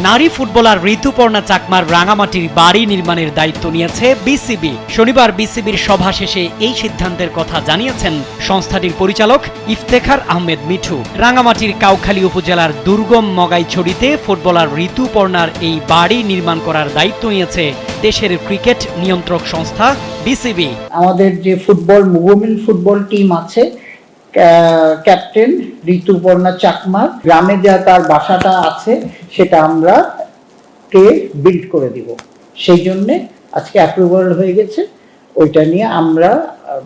নারী ফুটবলার ঋতুপর্ণা চাকমার রাঙামাটির বাড়ি নির্মাণের দায়িত্ব নিয়েছে বিসিবি। শনিবার বিসিবির সভা শেষে এই সিদ্ধান্তের কথা জানিয়েছেন সংস্থাটির পরিচালক ইফতেখার আহমেদ মিঠু। রাঙামাটির কাউখালী উপজেলার দুর্গম মগাইছড়িতে ফুটবলার ঋতুপর্ণার এই বাড়ি নির্মাণ করার দায়িত্ব নিয়েছে দেশের ক্রিকেট নিয়ন্ত্রক সংস্থা বিসিবি। আমাদের যে উইমেন ফুটবল টিম আছে, ক্যাপ্টেন ঋতুপর্ণা চাকমা গ্রামে যা তার বাসাটা আছে সেটা আমরা বিল্ড করে দিব। সেই জন্য আজকে অ্যাপ্রুভাল হয়ে গেছে। ওইটা নিয়ে আমরা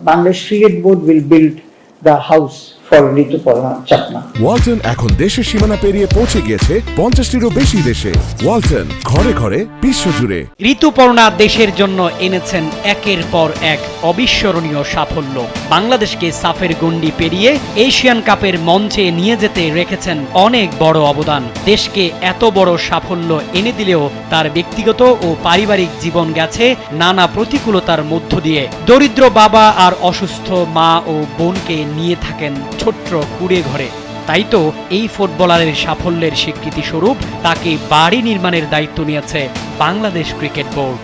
Bangladesh cricket board will build the house for Rituparna Chakma. Walton এখন দেশের সীমানা পেরিয়ে পৌঁছে গিয়েছে 50টিরও বেশি দেশে। ওয়ালটন, ঘরে ঘরে বিশ্বজুড়ে। ঋতুপর্ণা দেশের জন্য এনেছেন একের পর এক অবিস্মরণীয় সাফল্য। বাংলাদেশকে সাফের গণ্ডি পেরিয়ে এশিয়ান কাপের মঞ্চে নিয়ে যেতে রেখেছেন অনেক বড় অবদান। দেশকে এত বড় সাফল্য এনে দিলেও তার ব্যক্তিগত ও পারিবারিক জীবন গেছে নানা প্রতিকূলতার মধ্য দিয়ে। দরিদ্র বাবা আর অসুস্থ মা ও বোনকে নিয়ে থাকেন ছোট্ট কুড়ে ঘরে। তাই তো এই ফুটবলারের সাফল্যের স্বীকৃতি স্বরূপ তাকে বাড়ি নির্মাণের দায়িত্ব নিয়েছে বাংলাদেশ ক্রিকেট বোর্ড।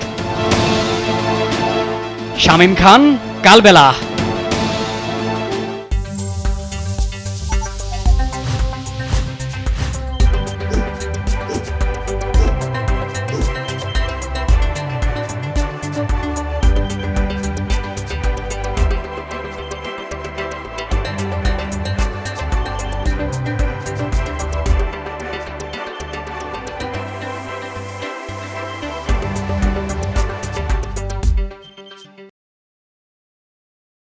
শামীম খান, কালবেলা।